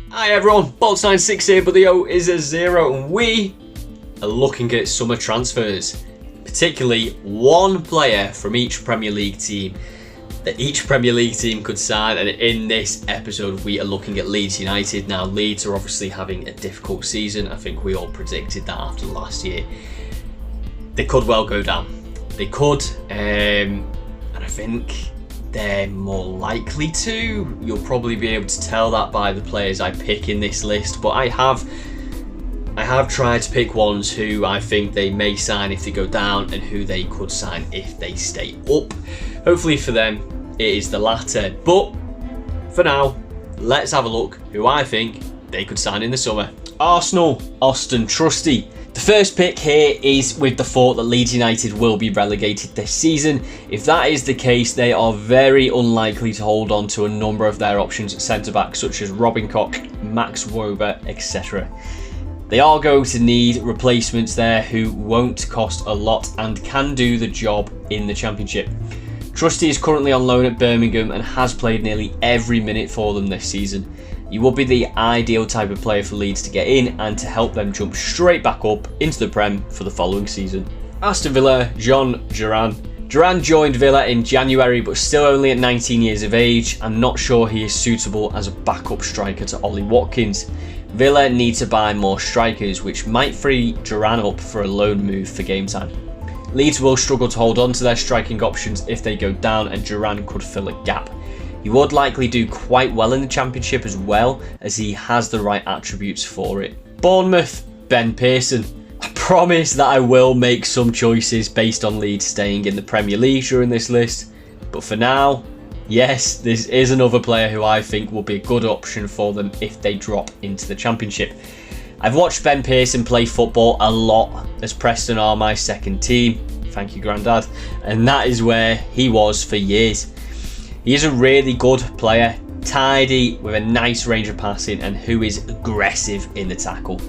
Hi everyone, Bolts96 here, but the O is a 0 and we are looking at summer transfers. Particularly one player from each Premier League team that each Premier League team could sign, and in this episode we are looking at Leeds United. Now Leeds are obviously having a difficult season. I think we all predicted that after last year. They could well go down. They could, and I think they're more likely to. You'll probably be able to tell that by the players I pick in this list, but I have tried to pick ones who I think they may sign if they go down and who they could sign if they stay up. Hopefully for them it is the latter, but for now let's have a look who I think they could sign in the summer. Arsenal, Austin Trusty. The first pick here is with the thought that Leeds United will be relegated this season. If that is the case, they are very unlikely to hold on to a number of their options at centre-back, such as Robin Koch, Max Wober, etc. They are going to need replacements there who won't cost a lot and can do the job in the Championship. Trusty is currently on loan at Birmingham and has played nearly every minute for them this season. He would be the ideal type of player for Leeds to get in and to help them jump straight back up into the Prem for the following season. Aston Villa, Jean Duran. Duran joined Villa in January but still only at 19 years of age. I'm not sure he is suitable as a backup striker to Ollie Watkins. Villa need to buy more strikers, which might free Duran up for a loan move for game time. Leeds will struggle to hold on to their striking options if they go down, and Duran could fill a gap. He would likely do quite well in the Championship as well, as he has the right attributes for it. Bournemouth, Ben Pearson. I promise that I will make some choices based on Leeds staying in the Premier League during this list, but for now, yes, this is another player who I think will be a good option for them if they drop into the Championship. I've watched Ben Pearson play football a lot as Preston are my second team. Thank you, Grandad. And that is where he was for years. He is a really good player, tidy, with a nice range of passing and who is aggressive in the tackle.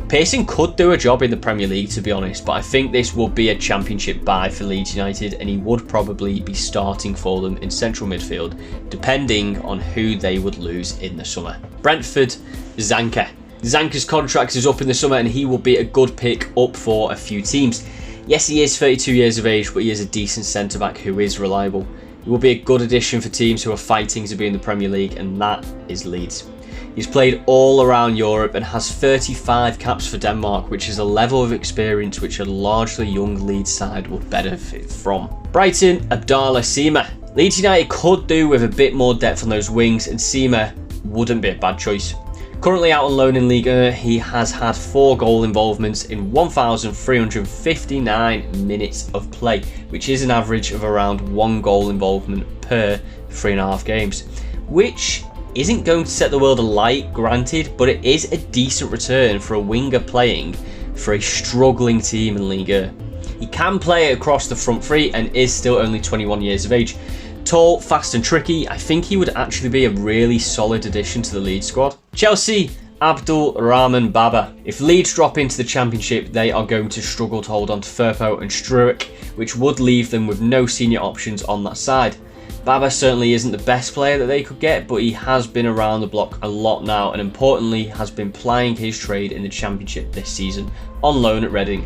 Pearson could do a job in the Premier League, to be honest, but I think this will be a Championship buy for Leeds United and he would probably be starting for them in central midfield, depending on who they would lose in the summer. Brentford, Zanka. Zanka's contract is up in the summer and he will be a good pick up for a few teams. Yes, he is 32 years of age, but he is a decent centre-back who is reliable. He will be a good addition for teams who are fighting to be in the Premier League, and that is Leeds. He's played all around Europe and has 35 caps for Denmark, which is a level of experience which a largely young Leeds side would benefit from. Brighton, Abdallah Sima. Leeds United could do with a bit more depth on those wings, and Sima wouldn't be a bad choice. Currently out on loan in Ligue 1, he has had 4 goal involvements in 1,359 minutes of play, which is an average of around 1 goal involvement per 3.5 games, which isn't going to set the world alight, granted, but it is a decent return for a winger playing for a struggling team in Ligue 1. He can play across the front three and is still only 21 years of age. Tall, fast and tricky, I think he would actually be a really solid addition to the Leeds squad. Chelsea, Abdul Rahman Baba. If Leeds drop into the Championship, they are going to struggle to hold on to Firpo and Struijk, which would leave them with no senior options on that side. Baba certainly isn't the best player that they could get, but he has been around the block a lot now and importantly has been plying his trade in the Championship this season on loan at Reading.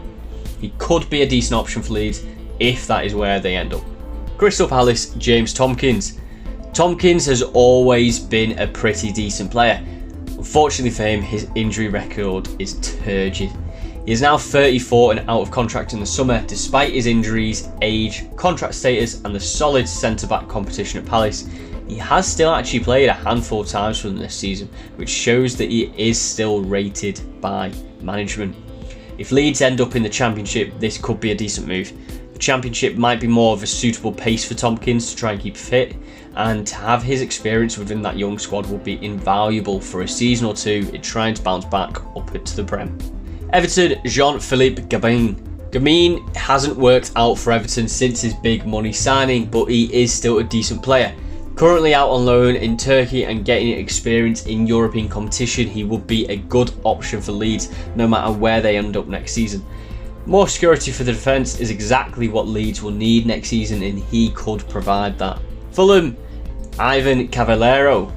He could be a decent option for Leeds if that is where they end up. Crystal Palace, James Tomkins. Tomkins has always been a pretty decent player. Unfortunately for him, his injury record is turgid. He is now 34 and out of contract in the summer. Despite his injuries, age, contract status and the solid centre-back competition at Palace, he has still actually played a handful of times for them this season, which shows that he is still rated by management. If Leeds end up in the Championship, this could be a decent move. The Championship might be more of a suitable pace for Tomkins to try and keep fit, and to have his experience within that young squad will be invaluable for a season or two in trying to bounce back upward to the Prem. Everton, Jean-Philippe Gabin. Gabin hasn't worked out for Everton since his big money signing, but he is still a decent player. Currently out on loan in Turkey and getting experience in European competition, he would be a good option for Leeds no matter where they end up next season. More security for the defence is exactly what Leeds will need next season, and he could provide that. Fulham, Ivan Cavallero.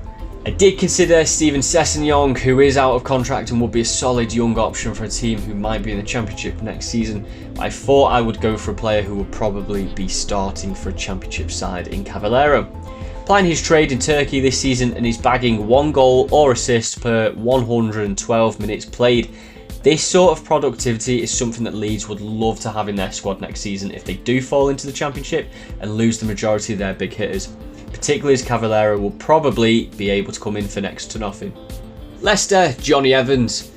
I did consider Steven Sessegnon, who is out of contract and would be a solid young option for a team who might be in the Championship next season, but I thought I would go for a player who would probably be starting for a Championship side in Cavallero. Applying his trade in Turkey this season and he's bagging 1 goal or assist per 112 minutes played. This sort of productivity is something that Leeds would love to have in their squad next season if they do fall into the Championship and lose the majority of their big hitters. Particularly as Cavallero will probably be able to come in for next to nothing. Leicester, Johnny Evans.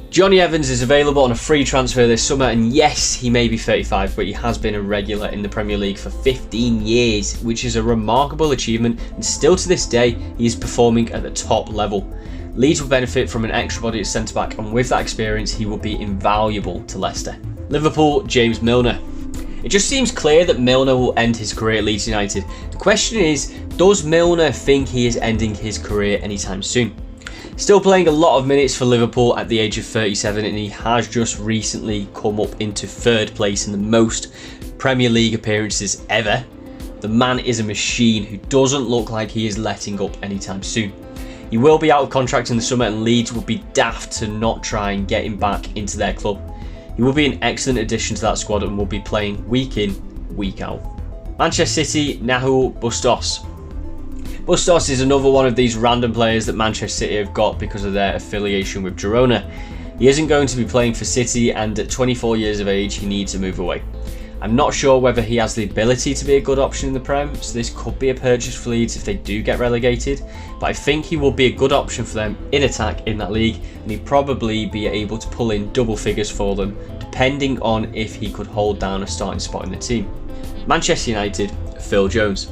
Johnny Evans is available on a free transfer this summer, and yes, he may be 35, but he has been a regular in the Premier League for 15 years, which is a remarkable achievement, and still to this day, he is performing at the top level. Leeds will benefit from an extra body at centre-back, and with that experience, he will be invaluable to Leicester. Liverpool, James Milner. It just seems clear that Milner will end his career at Leeds United. The question is, does Milner think he is ending his career anytime soon? Still playing a lot of minutes for Liverpool at the age of 37, and he has just recently come up into 3rd place in the most Premier League appearances ever. The man is a machine who doesn't look like he is letting up anytime soon. He will be out of contract in the summer, and Leeds would be daft to not try and get him back into their club. He will be an excellent addition to that squad and will be playing week in, week out. Manchester City, Nahuel Bustos. Bustos is another one of these random players that Manchester City have got because of their affiliation with Girona. He isn't going to be playing for City, and at 24 years of age he needs to move away. I'm not sure whether he has the ability to be a good option in the Prem, so this could be a purchase for Leeds if they do get relegated, but I think he will be a good option for them in attack in that league, and he'd probably be able to pull in double figures for them, depending on if he could hold down a starting spot in the team. Manchester United, Phil Jones.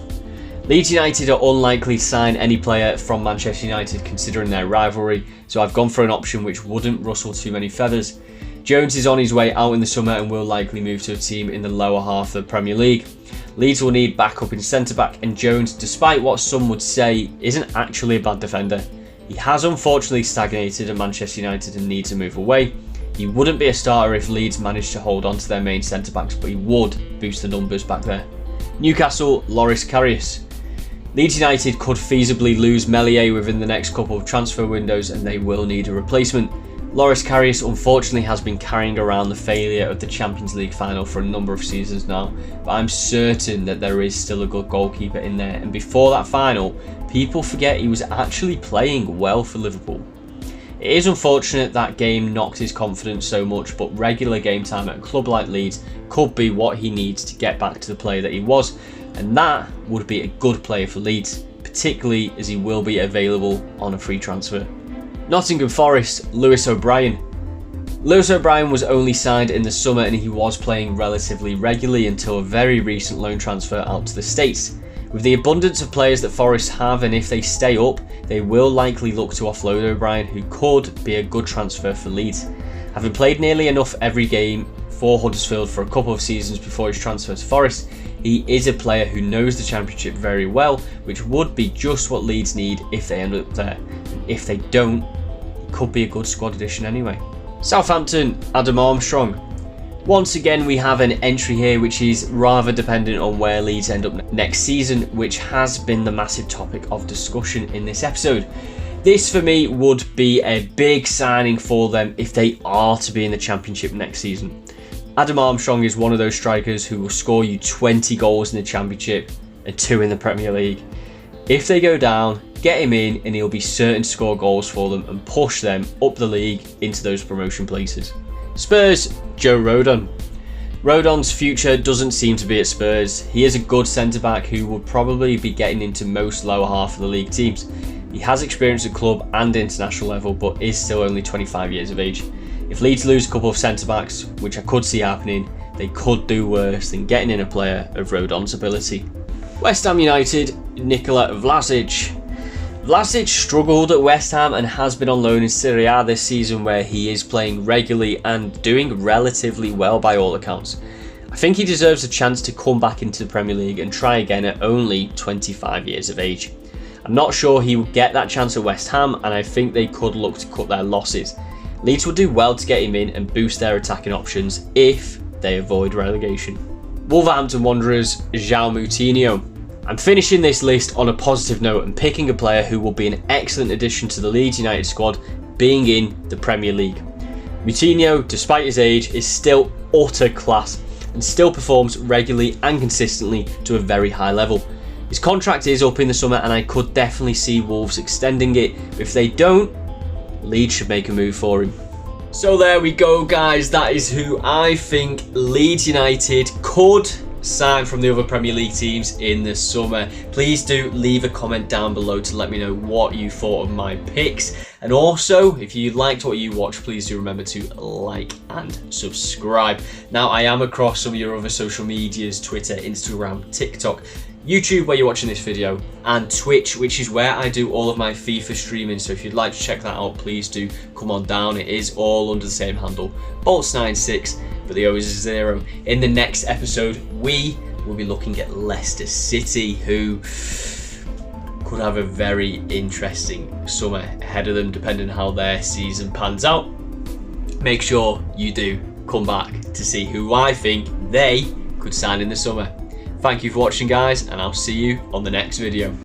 Leeds United are unlikely to sign any player from Manchester United considering their rivalry, so I've gone for an option which wouldn't rustle too many feathers. Jones is on his way out in the summer and will likely move to a team in the lower half of the Premier League. Leeds will need backup in centre-back, and Jones, despite what some would say, isn't actually a bad defender. He has unfortunately stagnated at Manchester United and needs to move away. He wouldn't be a starter if Leeds managed to hold on to their main centre-backs, but he would boost the numbers back there. Newcastle, Loris Karius. Leeds United could feasibly lose Meslier within the next couple of transfer windows, and they will need a replacement. Loris Karius unfortunately has been carrying around the failure of the Champions League final for a number of seasons now, but I'm certain that there is still a good goalkeeper in there, and before that final, people forget he was actually playing well for Liverpool. It is unfortunate that game knocked his confidence so much, but regular game time at a club like Leeds could be what he needs to get back to the player that he was, and that would be a good player for Leeds, particularly as he will be available on a free transfer. Nottingham Forest, Lewis O'Brien. Lewis O'Brien was only signed in the summer and he was playing relatively regularly until a very recent loan transfer out to the States. With the abundance of players that Forest have, and if they stay up, they will likely look to offload O'Brien, who could be a good transfer for Leeds. Having played nearly enough every game for Huddersfield for a couple of seasons before his transfer to Forest, he is a player who knows the Championship very well, which would be just what Leeds need if they end up there. And if they don't, he could be a good squad addition anyway. Southampton, Adam Armstrong. Once again, we have an entry here which is rather dependent on where Leeds end up next season, which has been the massive topic of discussion in this episode. This for me would be a big signing for them if they are to be in the Championship next season. Adam Armstrong is one of those strikers who will score you 20 goals in the Championship and 2 in the Premier League. If they go down, get him in and he'll be certain to score goals for them and push them up the league into those promotion places. Spurs, Joe Rodon. Rodon's future doesn't seem to be at Spurs. He is a good centre-back who will probably be getting into most lower half of the league teams. He has experience at club and international level, but is still only 25 years of age. If Leeds lose a couple of centre-backs, which I could see happening, they could do worse than getting in a player of Rodon's ability. West Ham United, Nikola Vlasic. Vlasic struggled at West Ham and has been on loan in Serie A this season, where he is playing regularly and doing relatively well by all accounts. I think he deserves a chance to come back into the Premier League and try again at only 25 years of age. I'm not sure he will get that chance at West Ham, and I think they could look to cut their losses. Leeds will do well to get him in and boost their attacking options if they avoid relegation. Wolverhampton Wanderers, João Moutinho. I'm finishing this list on a positive note and picking a player who will be an excellent addition to the Leeds United squad, being in the Premier League. Moutinho, despite his age, is still utter class and still performs regularly and consistently to a very high level. His contract is up in the summer and I could definitely see Wolves extending it, but if they don't, Leeds should make a move for him. So there we go, guys, that is who I think Leeds United could sign from the other Premier League teams in the summer. Please do leave a comment down below to let me know what you thought of my picks, and also if you liked what you watched, please do remember to like and subscribe. Now, I am across some of your other social medias: Twitter, Instagram, TikTok, YouTube where you're watching this video, and Twitch, which is where I do all of my FIFA streaming. So if you'd like to check that out, please do come on down. It is all under the same handle, Bolts96, but the O is 0. In the next episode, we will be looking at Leicester City, who could have a very interesting summer ahead of them, depending on how their season pans out. Make sure you do come back to see who I think they could sign in the summer. Thank you for watching, guys, and I'll see you on the next video.